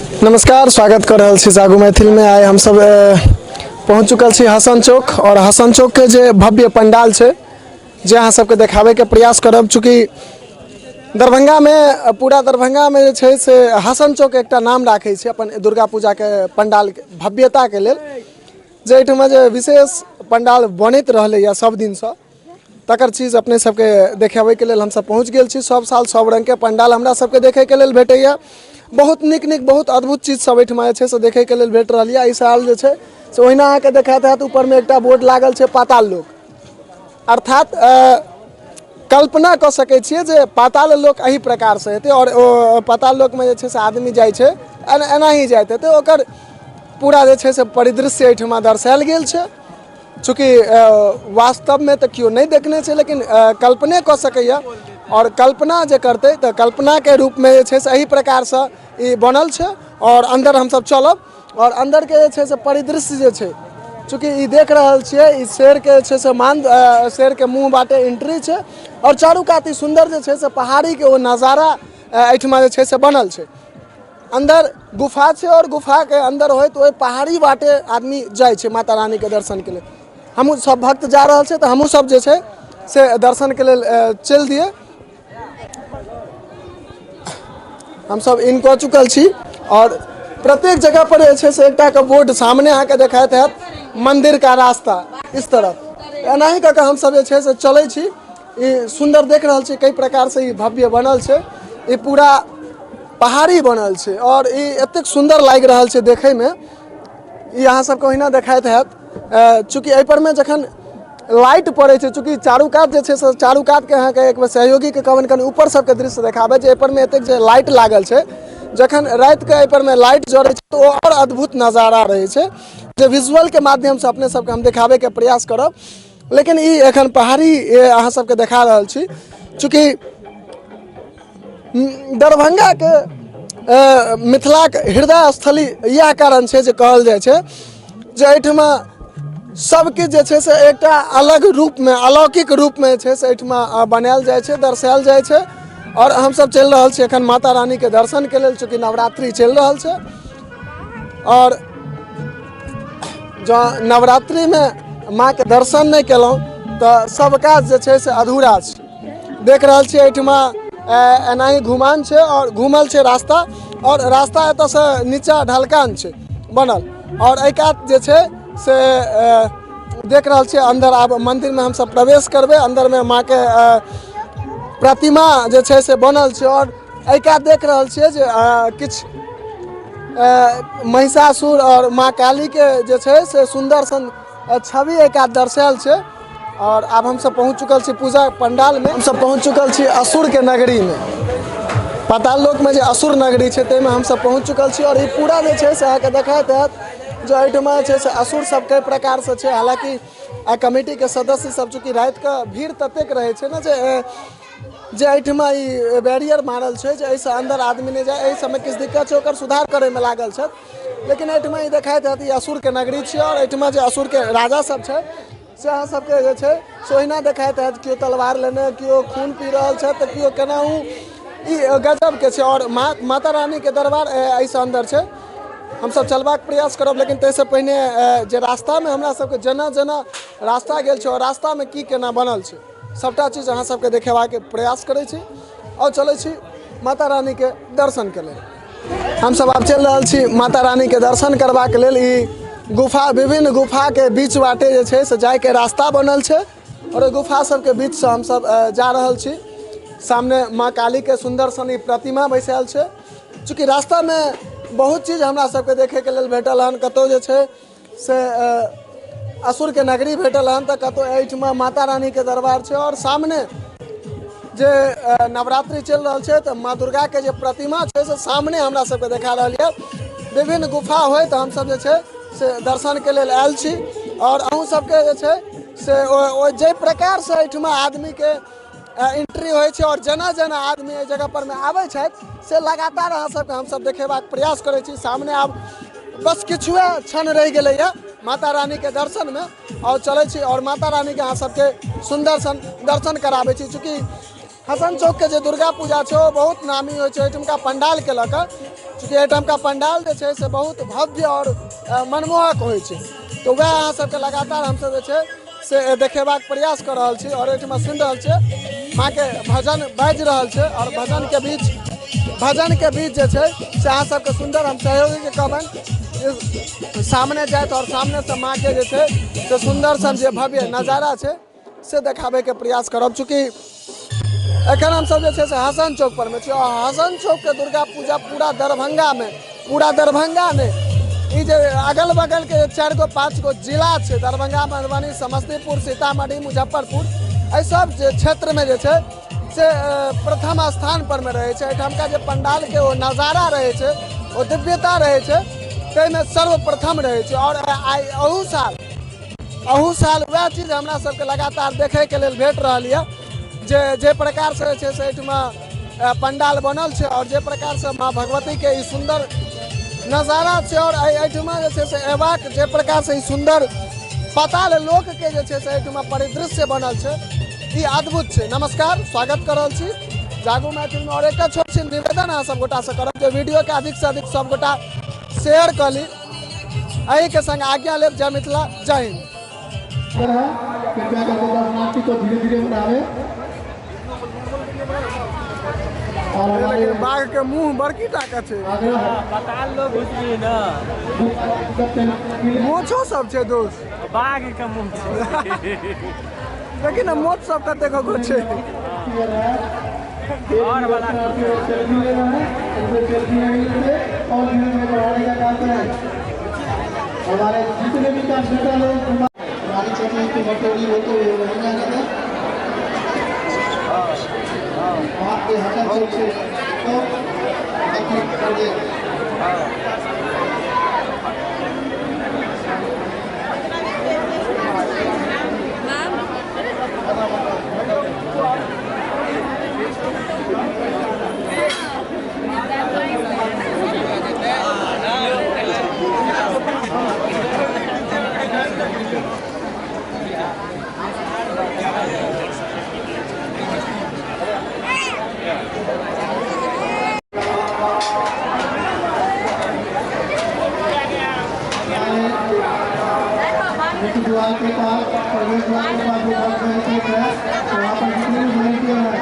नमस्कार, स्वागत कर रहा छी जागू मैथिल में। आए हम सब पहुँच चुकल छी हसन चौक और हसन चौक के जे भव्य पंडाल है जे अहाँ सबके देखावे के प्रयास करब। चूँकि दरभंगा में पूरा दरभंगा में जे से हसन चौक एक नाम राखे छै अपन दुर्गा पूजा के पंडाल के भव्यता के लेल, जे एहिठमा जे विशेष पंडाल बनैत रहले सब दिन से तकर चीज अपने सबके देखावे के लेल हम सब पहुँच गेल छी। सब साल सब रंग के पंडाल हमरा सबके देखे के लेल भेटैया। बहुत निक बहुत अद्भुत चीज सब एहिठमा जे से देखे के लेल भेट रहल है। इस साल जे से ओहिना अहाँ के देखात हैत ऊपर में एक बोर्ड लागल है पाताल लोक, अर्थात कल्पना क सकै छियै जे पाताल लोक एही प्रकार से हेतै और पाताल लोक में जे से आदमी जाइ छै एना ही जाइत हेतै। ओकर पूरा जे से परिदृश्य एहिठमा दर्शायल गेल छै। चूँकि वास्तव में तो क्यों नहीं देखने से, लेकिन कल्पने क सकैया और कल्पना जे करते तो कल्पना के रूप में जे से एही प्रकार से ई बनल छै। और अंदर हम सब चलब और अंदर के जे से परिदृश्य जे छै, चूँकि ई देख रहल छियै ई शेर के जे से मान शेर के मुँह बाटे एंट्री छै और चारू कात सुंदर जे से पहाड़ी के वो नज़ारा एहिठमा जे से बनल छै। अंदर गुफा छै और गुफा के अंदर होय तो पहाड़ी बाटे आदमी जाय छै माता रानी के दर्शन के लिए। हमू सब भक्त जा रहा है तो हमू सब जे छै से दर्शन के लिए चल दिए। हम सब इन कह चुकल छी और प्रत्येक जगह पर जे से एकटा के बोर्ड सामने आके देखात है मंदिर का रास्ता इस तरफ। एना ही कऽ हम सब जे से चले छी। ई सुंदर देख रहल छी कई प्रकार से ई भव्य बनल छै। ई पूरा पहाड़ी बनल छै और ई एतेक सुंदर लाग रहल छै देखे में। ई अहाँ सबके ओहिना देखाइत हैत। चूँकि एहि पर में जखन लाइट पड़े छै, चूँकि चारू कात जे से चारू कात के अहाँ के एक सहयोगी के कहबन कनी ऊपर सबके दृश्य देखाबे जे एहि पर में एतेक जे लाइट लागल छै, जखन रात के एहि पर में लाइट जड़े छै तो और अद्भुत नज़ारा रहे छै जे विजुअल के माध्यम से अपने सबके हम देखावे के प्रयास करब। लेकिन ई एखन पहाड़ी अहाँ सबके देखा रहल छी। चूँकि दरभंगा के मिथिला के हृदय स्थली यह कारण छै जे कहल जाय छै जे एहिठमा सबके जे छै से एकटा अलग रूप में अलौकिक रूप में छै से एहिठमा बनायल जाय छै, दर्शायल जाय छै। और हम सब चल रहल छी एखन माता रानी के दर्शन के लेल, चूँकि नवरात्रि चल रहल छै और जो नवरात्रि में माँ के दर्शन नहीं केलौं तो सब काज जे छै से अधूरा छै। देख रहल छी एहिठमा एना ही घुमान छै और घूमल छै रास्ता और रास्ता एतऽ से नीचा ढलकान छै बनल और एहि कात जे छै से देख रहल छी अंदर। आब मंदिर में हम सब प्रवेश करबे। अंदर में माँ के प्रतिमा जे छै से बनल छै और एहि कात देख रहल छियै जे किछ महिषासुर और माँ काली के जे छै से सुंदर सन छवि एक आध दर्शायल छै। और अब हम सब पहुँच चुकल छी पूजा पंडाल में। हम सब पहुँच चुकल छी असुर के नगरी में, पाताल लोक में जे असुर नगरी छै ताहिमे हम सब पहुँच चुकल छी। और ये पूरा जे छै से अहाँके देखाइत हैत जो एहिठमा छै से असुर सब कई प्रकार से छै। हालांकि कमेटी के सदस्य सब चूँकि रात के भीड़ ततेक रहे छै ना जे एहिठमा ई बैरियर मारल छै जे एहिसँ अंदर आदमी नहीं जाए। एहि समय किछु दिक्कत छै, ओकर सुधार करे में लागल छै। लेकिन एहिठमा ई देखाइत हैत ई असुर के नगरी छै और एहिठमा जे असुर के राजा सब छै से अहाँ सबके जे छै से ओहिना देखाइत हैत। केओ तलवार लेने, केओ खून पी रहल छै तो केओ केनाहू ई गजब के छै। और माता रानी के दरबार एहिसँ अंदर छै। हम सब चलबाक प्रयास करब, लेकिन ताहिसँ पहिने जे रास्ता में हमरा सबके जेना जेना रास्ता गेल छै और रास्ता में की केना बनल छै सबटा चीज अहाँ सबके देखेबाक प्रयास करै छी और चलै छी माता रानी के दर्शन के लेल। हम सब आब चल रहल छी माता रानी के दर्शन करबाक लेल। ई गुफा विभिन्न गुफा के बीच बाटे जे छै से जाय के रास्ता बनल छै और ओहि गुफा सब के बीच से हम सब जा रहल छी। सामने माँ काली के सुंदर सन प्रतिमा बैसायल छै। चूँकि रास्ता में बहुत चीज हमरा सबके देखे के लेल भेटल हन। कतौ जे छै से असुर के नगरी भेटल हन तो कतौ एहिठमा माता रानी के दरबार छै। और सामने जे नवरात्रि चल रहल छै तो माँ दुर्गा के जे प्रतिमा छै से सामने हमरा सबके देखा रहल है। विभिन्न गुफा होय तो हम सब जे छै से दर्शन के लेल आयल छी। और अहूँ सबके जे छै से जे प्रकार से एहिठमा आदमी के एंट्री होय छै और जना जना आदमी एहि जगह पर में आबै छथि से लगातार अहाँ सबके हम सब देखेबाक प्रयास करै छी। सामने आब बस किछुए क्षण रह गेलै है माता रानी के दर्शन में और चले छी और माता रानी के अहाँ सबके सुंदर सन दर्शन कराबे छी। चूँकि हसन चौक के जो दुर्गा पूजा छो बहुत नामी हो पंडाल के लक चूँकि एहिठाम का पंडाल जे छै से बहुत भव्य और मनमोहक होइ छै, तो वह अहाँ सबके लगातार हमसब जे छै से देखेबाक प्रयास कर रहल छी। और एहिठाम सुनि रहल छै माँ के भजन बाजि रहल छै, और भजन के बीच जे छै से अहाँ सबके सुंदर हम सहयोगी के कहबनि सामने जाए और सामने से माँ के जे छै से सुंदर सन जे भव्य नजारा छै से देखाबे के प्रयास करब। चूँकि एखन हम सब जे छै से हसन चौक पर में छी, और हसन चौक के दुर्गा पूजा पूरा दरभंगा में ई जे अगल बगल के 4 गो 5 गो जिला छै, दरभंगा, मधुबनी, समस्तीपुर, सीतामढ़ी, मुजफ्फरपुर, एहि सब जे क्षेत्र में जे छै से प्रथम स्थान पर में रहे छै। एहिठाम का जे पंडाल के वो नजारा रहे छै, वो दिव्यता रहे छै, ताहिमे सर्वप्रथम रहे छै। और अहू साल वह चीज हमरा सबके लगातार देखे के लेल भेट रहल यऽ जे प्रकार से छै से एहिठमा पंडाल बनल छै, और जे प्रकार से माँ भगवती के ई सुंदर नजारा छै, और एहिठमा जे छै से एबाक जे प्रकार से ई सुंदर पाताल लोक के जे छै से एहिठमा परिदृश्य बनल छै, ई अद्भुत छै। नमस्कार, स्वागत कर रहल छी जागो मैथिल में। और एक छोट सी निवेदन अहाँ सब गोटा से करब जे वीडियो के अधिक से अधिक सब गोटा शेयर कर ली। एहि के संग आज्ञा लेब। जय मिथिला, जय हिंद। कृपया करके दर्शनार्थी को धीरे धीरे बढ़ावे। और हमारे बाघ के मुंह बड़की टाका छै, बताल लोग बुझली ना, मोछो सब छै दोस्त, बाघ के मुंह छै। देखी ना मोछ सब कते गो छै। और वाला सेल्फी ले रहे हैं, उनसे सेल्फी नहीं लेते और धीरे धीरे बढ़ाने का काम करें। हमारे जितने भी कार्यकर्ता लोग हमारी चौकी की बटोरी होते हुए वहीं जाने दें। वहाँ के हसन चौक से तो कर दे। द्वार के पास, प्रवेश द्वार के पास जो है वहाँ पर जितने भी वॉलंटियर हैं